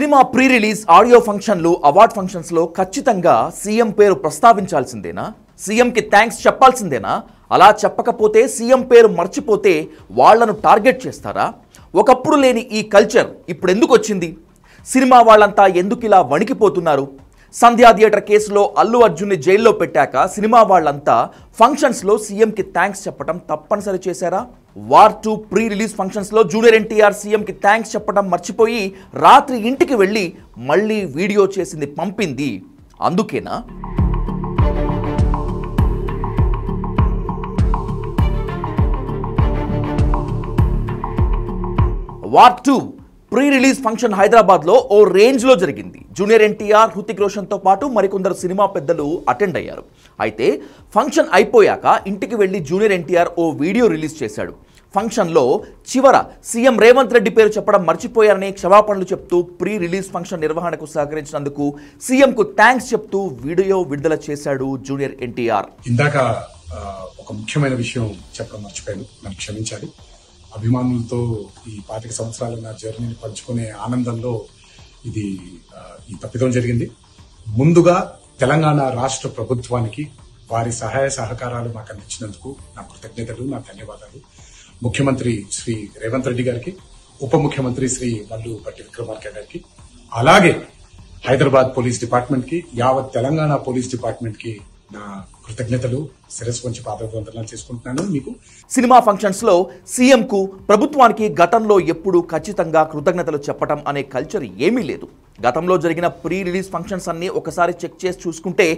Cinema pre release audio ఫంక్షన్లు award ఫంక్షన్స్లో ఖచ్చితంగా సీఎం పేరు ప్రస్తావించాల్సిందేనా? సీఎంకి థ్యాంక్స్ చెప్పాల్సిందేనా? అలా చెప్పకపోతే సీఎం పేరు మర్చిపోతే వాళ్లను టార్గెట్ చేస్తారా? ఒకప్పుడు లేని ఈ కల్చర్ ఇప్పుడు ఎందుకు వచ్చింది? సినిమా వాళ్ళంతా ఎందుకు ఇలా వణికిపోతున్నారు? సంధ్యా థియేటర్ కేసులో అల్లు అర్జున్ని జైల్లో పెట్టాక సినిమా వాళ్ళంతా ఫంక్షన్స్లో సీఎంకి థ్యాంక్స్ చెప్పడం తప్పనిసరి చేశారా? వార్ 2 ప్రీ రిలీజ్ ఫంక్షన్స్లో జూనియర్ ఎన్టీఆర్ సీఎంకి థ్యాంక్స్ చెప్పడం మర్చిపోయి రాత్రి ఇంటికి వెళ్ళి మళ్ళీ వీడియో చేసింది పంపింది అందుకేనా? వార్ 2 ప్రీ రిలీజ్ ఫంక్షన్ హైదరాబాద్లో ఓ రేంజ్లో జరిగింది. జూనియర్ ఎన్టీఆర్, హృతిక్ రోషన్తో పాటు మరికొందరు సినిమా పెద్దలు అటెండ్ అయ్యారు. అయితే ఫంక్షన్ అయిపోయాక ఇంటికి వెళ్ళి జూనియర్ ఎన్టీఆర్ ఓ వీడియో రిలీజ్ చేశాడు. ఫంక్షన్లో చివర సీఎం రేవంత్ రెడ్డి పేరు చెప్పడం మర్చిపోయారని క్షమాపణలు చెప్తూ ప్రీ రిలీజ్ ఫంక్షన్ నిర్వహణకు సహకరించినందుకు సీఎంకు థ్యాంక్స్ చెప్తూ వీడియో విడుదల చేశాడు జూనియర్ ఎన్టీఆర్. ఇందాక ఒక ముఖ్యమైన విషయం చెప్పడం మర్చిపోయాను, నన్ను క్షమించాలి. అభిమానులతో ఈ 25 సంవత్సరాల నా జర్నీని పంచుకునే ఆనందంలో ఈ తప్పిదం జరిగింది. ముందుగా తెలంగాణ రాష్ట్ర ప్రభుత్వానికి వారి సహాయ సహకారాలు మాకు అందించినందుకు నా కృతజ్ఞతలు, నా ధన్యవాదాలు. ముఖ్యమంత్రి శ్రీ రేవంత్ రెడ్డి గారికి, ఉప ముఖ్యమంత్రి శ్రీ మల్లు భట్టి విక్రమార్క గారికి, అలాగే హైదరాబాద్ పోలీస్ డిపార్ట్మెంట్ కి, యావత్ తెలంగాణ పోలీస్ డిపార్ట్మెంట్ కి నా కృతజ్ఞతలు, శిరస్సు వంచి పాదవందనాలు చేసుకుంటున్నాను. మీకు సినిమా ఫంక్షన్స్ లో సీఎం కు, ప్రభుత్వానికి గతంలో ఎప్పుడు ఖచ్చితంగా కృతజ్ఞతలు చెప్పడం అనే కల్చర్ ఏమీ లేదు. గతంలో జరిగిన ప్రీ రిలీజ్ ఫంక్షన్స్ అన్ని ఒకసారి చెక్ చేసి చూసుకుంటే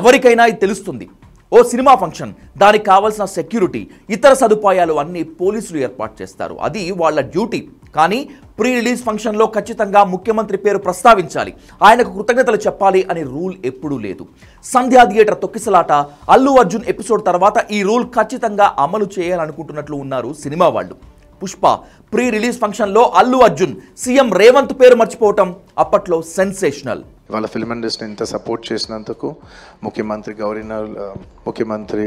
ఎవరికైనా ఇది తెలుస్తుంది. ఓ సినిమా ఫంక్షన్, దానికి కావాల్సిన సెక్యూరిటీ, ఇతర సదుపాయాలు అన్ని పోలీసులు ఏర్పాటు చేస్తారు. అది వాళ్ళ డ్యూటీ. కానీ ప్రీ రిలీజ్ ఫంక్షన్లో ఖచ్చితంగా ముఖ్యమంత్రి పేరు ప్రస్తావించాలి, ఆయనకు కృతజ్ఞతలు చెప్పాలి అనే రూల్ ఎప్పుడూ లేదు. సంధ్యా థియేటర్ తొక్కిసలాట, అల్లు అర్జున్ ఎపిసోడ్ తర్వాత ఈ రూల్ ఖచ్చితంగా అమలు చేయాలనుకుంటున్నట్లు ఉన్నారు సినిమా వాళ్ళు. పుష్ప ప్రీ రిలీజ్ ఫంక్షన్లో అల్లు అర్జున్ సీఎం రేవంత్ పేరు మర్చిపోవటం అప్పట్లో సెన్సేషనల్. వాళ్ళ ఫిల్మ్ ఇండస్ట్రీని ఇంత సపోర్ట్ చేసినందుకు ముఖ్యమంత్రి గవర్నర్, ముఖ్యమంత్రి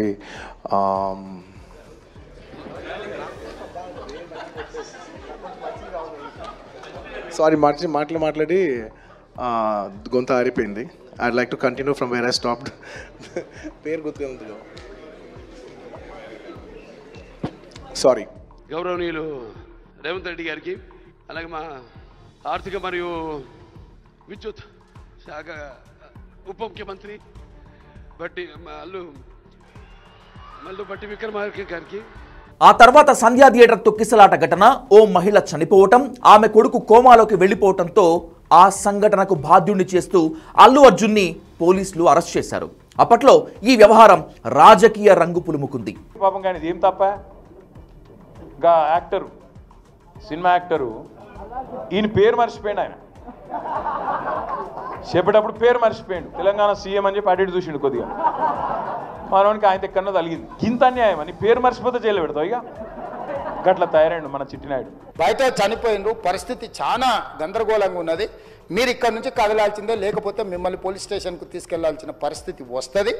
సారీ మాట్లాడి గొంత ఆరిపోయింది. I'd like to continue from where I stopped. పేరు గుర్తుగా సారీ. గౌరవనీయులు రేవంత్ రెడ్డి గారికి, అలాగే మా ఆర్థిక మరియు విద్యుత్ శాఖ ఉప ముఖ్యమంత్రి మల్లు భట్టి విక్రమార్క గారికి. ఆ తర్వాత సంధ్యా థియేటర్ తొక్కిసలాట ఘటన, ఓ మహిళ చనిపోవటం, ఆమె కొడుకు కోమాలోకి వెళ్లిపోవటంతో ఆ సంఘటనకు బాధ్యుణ్ణి చేస్తూ అల్లు అర్జున్ని పోలీసులు అరెస్ట్ చేశారు. అప్పట్లో ఈ వ్యవహారం రాజకీయ రంగు పులుముకుంది. పాపం కానీ ఏం తప్ప యాక్టరు, సినిమా యాక్టరు, ఈయన పేరు మర్చిపోయాడు. ఆయన చెప్పేటప్పుడు పేరు మర్చిపోయాడు. తెలంగాణ సీఎం అని చెప్పి అడిగి చూసిండు కొద్దిగా. మనోనికి ఆయన ఎక్కడో తలిగింది. ఇంత అన్యాయం అని పేరు మర్చిపోతే జైలు పెడతావు. ఇక గట్ల తయారైండు మన చిట్టినాయుడు. బయట చనిపోయిండ్రు, పరిస్థితి చాలా గందరగోళంగా ఉన్నది. మీరు ఇక్కడ నుంచి కదలాల్సిందే, లేకపోతే మిమ్మల్ని పోలీస్ స్టేషన్కు తీసుకెళ్లాల్సిన పరిస్థితి వస్తుంది.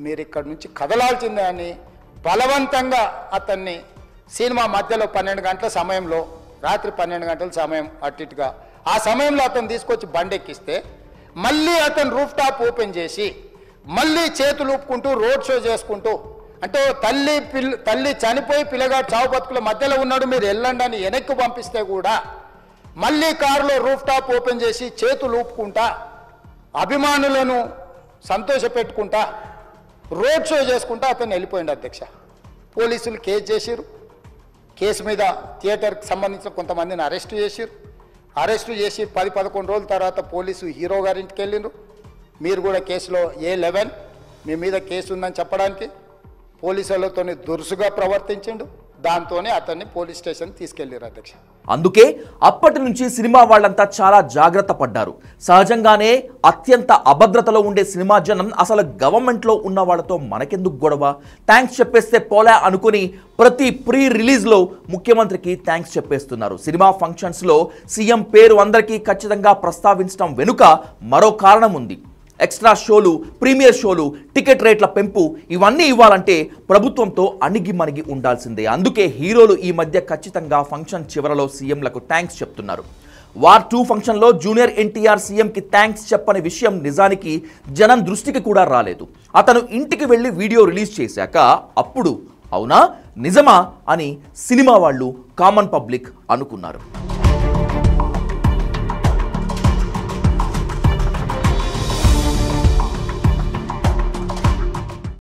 మీరు ఇక్కడ నుంచి కదలాల్సిందే అని బలవంతంగా అతన్ని సినిమా మధ్యలో 12 గంటల సమయంలో, రాత్రి 12 గంటల సమయం అట్టిగా ఆ సమయంలో అతను తీసుకొచ్చి బండెక్కిస్తే మళ్ళీ అతను రూఫ్ టాప్ ఓపెన్ చేసి మళ్ళీ చేతులు ఊపుకుంటూ రోడ్ షో చేసుకుంటూ, అంటే తల్లి చనిపోయి పిల్లగాడు చావు బతుకుల మధ్యలో ఉన్నాడు, మీరు వెళ్ళండి అని వెనక్కి పంపిస్తే కూడా మళ్ళీ కారులో రూఫ్ టాప్ ఓపెన్ చేసి చేతులు ఊపుకుంటా, అభిమానులను సంతోషపెట్టుకుంటా, రోడ్ షో చేసుకుంటా అతను వెళ్ళిపోయింది. అధ్యక్ష, పోలీసులు కేసు చేసిరు. కేసు మీద థియేటర్కి సంబంధించిన కొంతమందిని అరెస్టు చేసిరు. అరెస్టు చేసి 10-11 రోజుల తర్వాత పోలీసు హీరో గారింటికి వెళ్ళిండ్రు. మీరు కూడా కేసులో A11 మీ మీద కేసు ఉందని చెప్పడానికి పోలీసులతో దురుసుగా ప్రవర్తించిండు. దాంతోనే అతన్ని పోలీస్ స్టేషన్ తీసుకెళ్లారు. అధ్యక్ష, అందుకే అప్పటి నుంచి సినిమా వాళ్ళంతా చాలా జాగ్రత్త పడ్డారు. సహజంగానే అత్యంత అభద్రతలో ఉండే సినిమా జనం అసలు గవర్నమెంట్లో ఉన్న వాళ్ళతో మనకెందుకు గొడవ, థ్యాంక్స్ చెప్పేస్తే పోలే అనుకుని ప్రతి ప్రీ రిలీజ్లో ముఖ్యమంత్రికి థ్యాంక్స్ చెప్పేస్తున్నారు. సినిమా ఫంక్షన్స్లో సీఎం పేరు అందరికీ ఖచ్చితంగా ప్రస్తావించడం వెనుక మరో కారణం ఉంది. ఎక్స్ట్రా షోలు, ప్రీమియర్ షోలు, టికెట్ రేట్ల పెంపు, ఇవన్నీ ఇవ్వాలంటే ప్రభుత్వంతో అణిగి మణిగి ఉండాల్సిందే. అందుకే హీరోలు ఈ మధ్య ఖచ్చితంగా ఫంక్షన్ చివరలో సీఎంలకు థ్యాంక్స్ చెప్తున్నారు. వార్ 2 ఫంక్షన్లో జూనియర్ ఎన్టీఆర్ సీఎంకి థ్యాంక్స్ చెప్పని విషయం నిజానికి జనం దృష్టికి కూడా రాలేదు. అతను ఇంటికి వెళ్ళి వీడియో రిలీజ్ చేశాక అప్పుడు అవునా నిజమా అని సినిమా వాళ్ళు కామన్ పబ్లిక్ అనుకున్నారు.